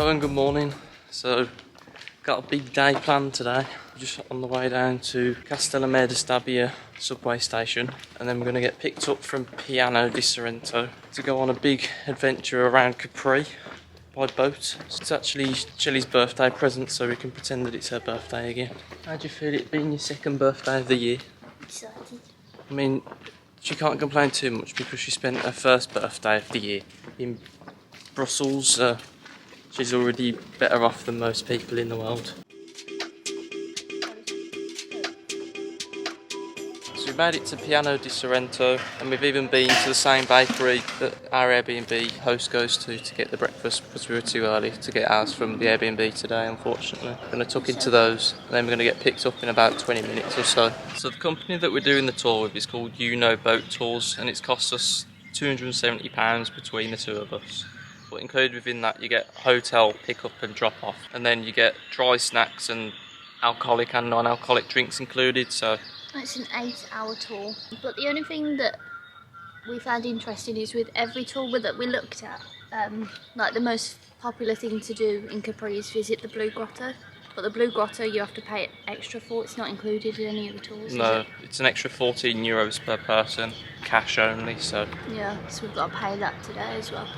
Hello and good morning. So, got a big day planned today. We're just on the way down to Castellamare di Stabia subway station, and then we're going to get picked up from Piano di Sorrento to go on a big adventure around Capri by boat. It's actually Shelley's birthday present, so we can pretend that it's her birthday again. How do you feel it being your second birthday of the year? Excited. I mean, she can't complain too much because she spent her first birthday of the year in Brussels. She's already better off than most people in the world. So we made it to Piano di Sorrento, and we've even been to the same bakery that our Airbnb host goes to get the breakfast, because we were too early to get ours from the Airbnb today, unfortunately. We're going to tuck into those, and then we're going to get picked up in about 20 minutes or so. So the company that we're doing the tour with is called Boat Tours, and it's cost us £270 between the two of us. But included within that, you get hotel pick up and drop off, and then you get dry snacks and alcoholic and non-alcoholic drinks included. So it's an 8-hour tour, but the only thing that we found interesting is with every tour that we looked at, like the most popular thing to do in Capri is visit the Blue Grotto. But the Blue Grotto you have to pay extra for. It's not included in any of the tours. No, it's an extra €14 per person, cash only. So yeah, so we've got to pay that today as well.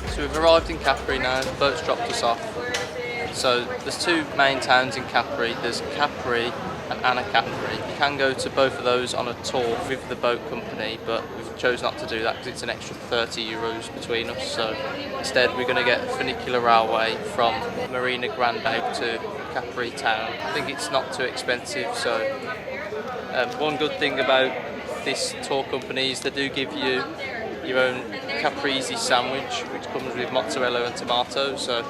So we've arrived in Capri now, the boat's dropped us off. So there's two main towns in Capri, there's Capri and Anna Capri. You can go to both of those on a tour with the boat company, but we've chosen not to do that because it's an extra €30 between us. So instead we're going to get funicular railway from Marina Grande to Capri town. I think it's not too expensive, so one good thing about this tour company is they do give you your own caprese sandwich, which comes with mozzarella and tomatoes, so I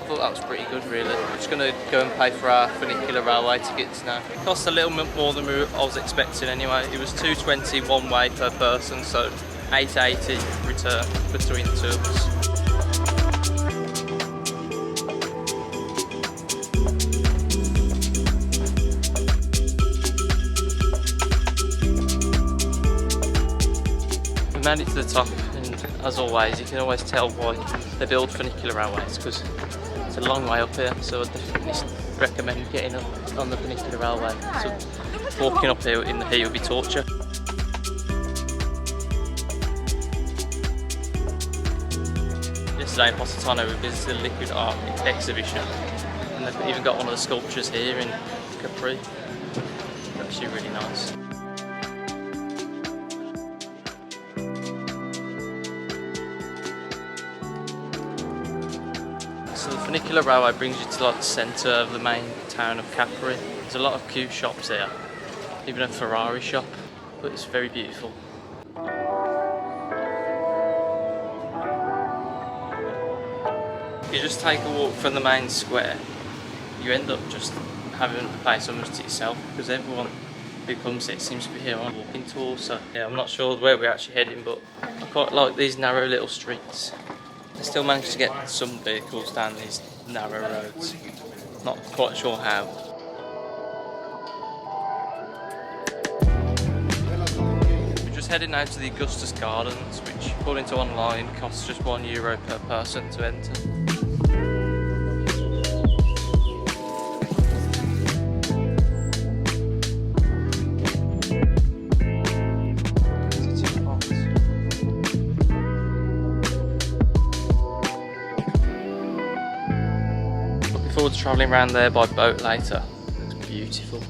thought that was pretty good really. We're just going to go and pay for our funicular railway tickets now. It cost a little bit more than I was expecting anyway. It was £2.20 one way per person, so £8.80 return between the two of us. We made it to the top, and as always you can always tell why they build funicular railways, because it's a long way up here, so I definitely recommend getting up on the funicular railway. So walking up here in the heat would be torture. Yesterday in Positano we visited the liquid art exhibition, and they've even got one of the sculptures here in Capri. It's actually really nice. So the funicular railway brings you to like the centre of the main town of Capri. There's a lot of cute shops here, even a Ferrari shop, but it's very beautiful. If you just take a walk from the main square, you end up just having the place almost to yourself, because everyone who comes here seems to be here on a walking tour. So yeah, I'm not sure where we're actually heading, but I quite like these narrow little streets. I still managed to get some vehicles down these narrow roads. Not quite sure how. We're just heading now to the Augustus Gardens, which according to online costs just €1 per person to enter. Forward to travelling around there by boat later. It's beautiful.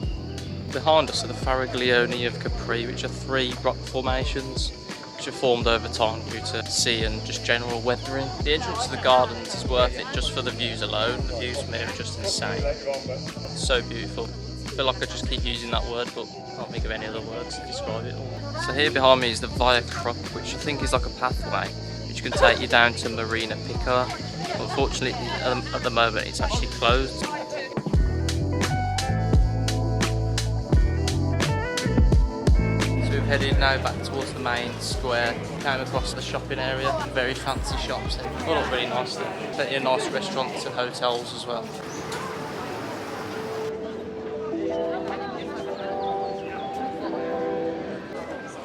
Behind us are the Faraglioni of Capri, which are 3 rock formations which have formed over time due to sea and just general weathering. The entrance to the gardens is worth it just for the views alone. The views from here are just insane. It's so beautiful. I feel like I just keep using that word, but I can't think of any other words to describe it all. So here behind me is the Via Crop, which I think is like a pathway which can take you down to Marina Piccola. Unfortunately, at the moment it's actually closed. headed now back towards the main square. Came across the shopping area, very fancy shops. All look really nice there. Plenty of nice restaurants and hotels as well.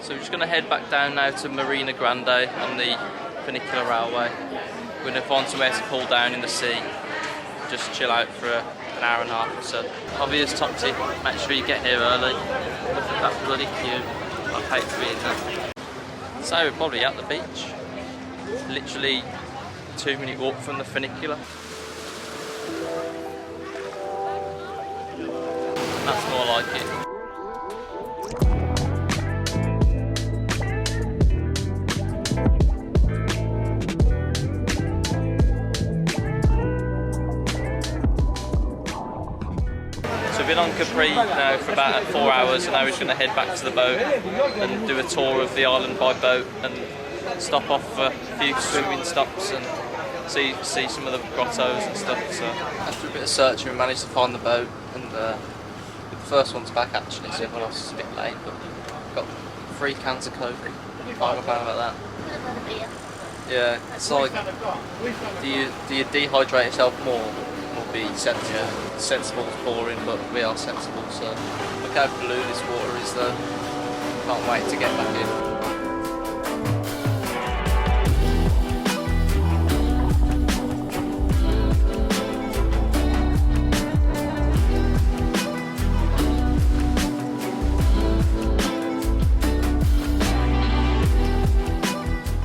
So we're just going to head back down now to Marina Grande on the funicular railway. We're going to find somewhere to pull down in the sea, just chill out for an hour and a half or so. Obvious top tip, make sure you get here early. Look at that bloody queue. I'd hate to be in there. So we're probably at the beach. Literally 2-minute walk from the funicular. That's more like it. We've been on Capri now for about 4 hours, and now we're going to head back to the boat and do a tour of the island by boat and stop off for a few swimming stops and see some of the grottos and stuff. So after a bit of searching, we managed to find the boat, and the first one's back actually, so everyone else is a bit late, but we've got 3 cans of Coke. Can't complain about that. Yeah, it's like, do you dehydrate yourself more? Be sensible. Sensible is boring, but we are sensible, so look how blue this water is though. Can't wait to get back in.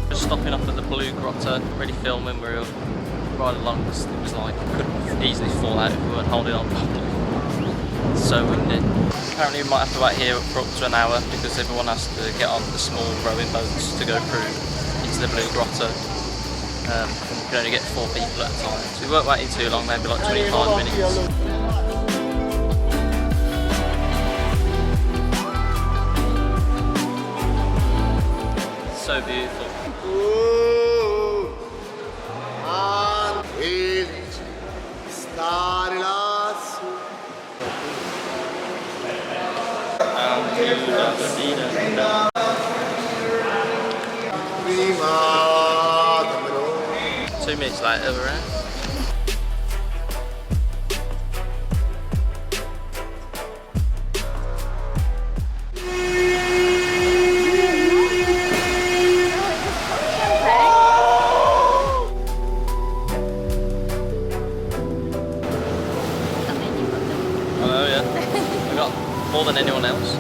Just stopping off at the Blue Grotto, really filming. We were right along because it was like, couldn't easily fall out if we weren't holding on properly. It's so windy. Apparently we might have to wait here for up to an hour because everyone has to get on the small rowing boats to go through into the Blue Grotto. We can only get 4 people at a time. So we weren't waiting too long, maybe like 25 minutes. So beautiful. Prima 2 minutes later we're out. Oh yeah, we got more than anyone else.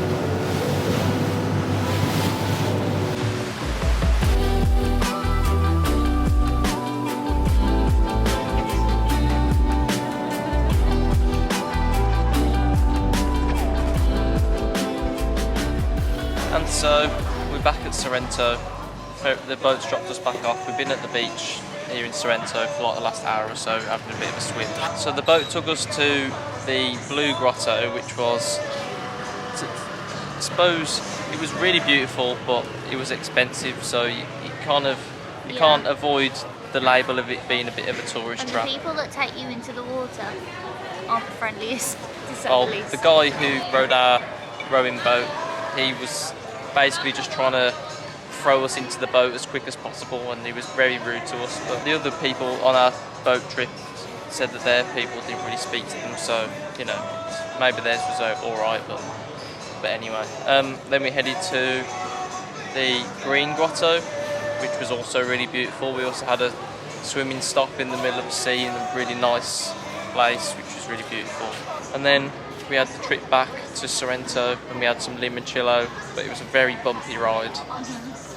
And so we're back at Sorrento. The boat's dropped us back off. We've been at the beach here in Sorrento for like the last hour or so, having a bit of a swim. So the boat took us to the Blue Grotto, which was, I suppose, it was really beautiful, but it was expensive. So you can't avoid the label of it being a bit of a tourist trap. And the people that take you into the water aren't the friendliest, to say the least. The guy who rowed our rowing boat, he was basically just trying to throw us into the boat as quick as possible, and he was very rude to us. But the other people on our boat trip said that their people didn't really speak to them, so you know, maybe theirs was alright, but anyway. Then we headed to the Green Grotto, which was also really beautiful. We also had a swimming stop in the middle of the sea in a really nice place, which was really beautiful. And then we had the trip back to Sorrento, and we had some limoncello, but it was a very bumpy ride.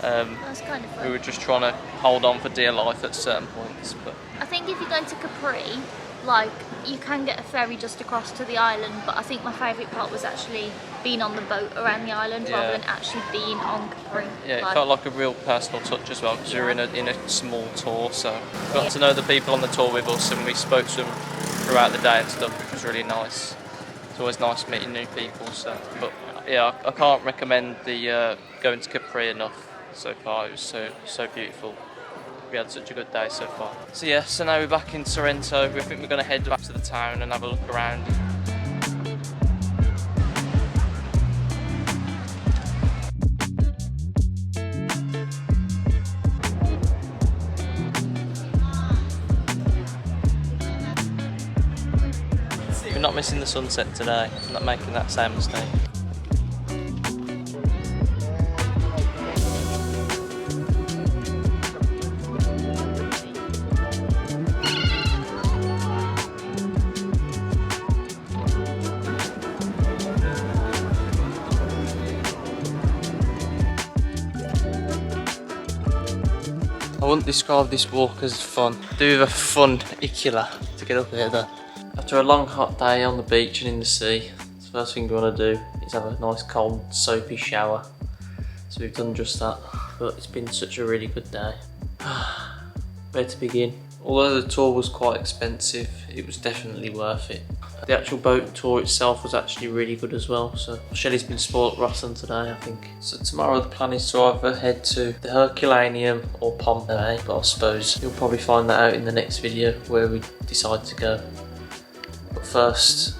That was kind of fun. We were just trying to hold on for dear life at certain points. But I think if you go to Capri, like, you can get a ferry just across to the island, but I think my favourite part was actually being on the boat around the island rather than actually being on Capri. Yeah, it felt like a real personal touch as well, because we were in a small tour, so we got to know the people on the tour with us, and we spoke to them throughout the day and stuff, which was really nice. It's always nice meeting new people. So, but yeah, I can't recommend the going to Capri enough so far. It was so beautiful. We had such a good day so far. So yeah, so now we're back in Sorrento. We think we're going to head back to the town and have a look around. not missing the sunset today. I'm not making that same mistake. I wouldn't describe this walk as fun. I do have a funicular to get up here though. After a long hot day on the beach and in the sea, the first thing we want to do is have a nice cold soapy shower. So we've done just that, but it's been such a really good day. Where to begin? Although the tour was quite expensive, it was definitely worth it. The actual boat tour itself was actually really good as well, so Shelley's been spoilt rotten today, I think. So tomorrow the plan is to either head to the Herculaneum or Pompeii, but I suppose you'll probably find that out in the next video where we decide to go. But first,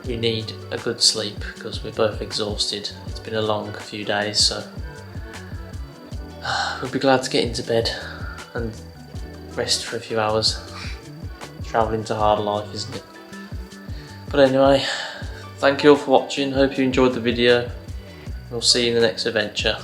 we need a good sleep because we're both exhausted. It's been a long few days, so we'll be glad to get into bed and rest for a few hours. Traveling's a hard life, isn't it? But anyway, thank you all for watching. Hope you enjoyed the video. We'll see you in the next adventure.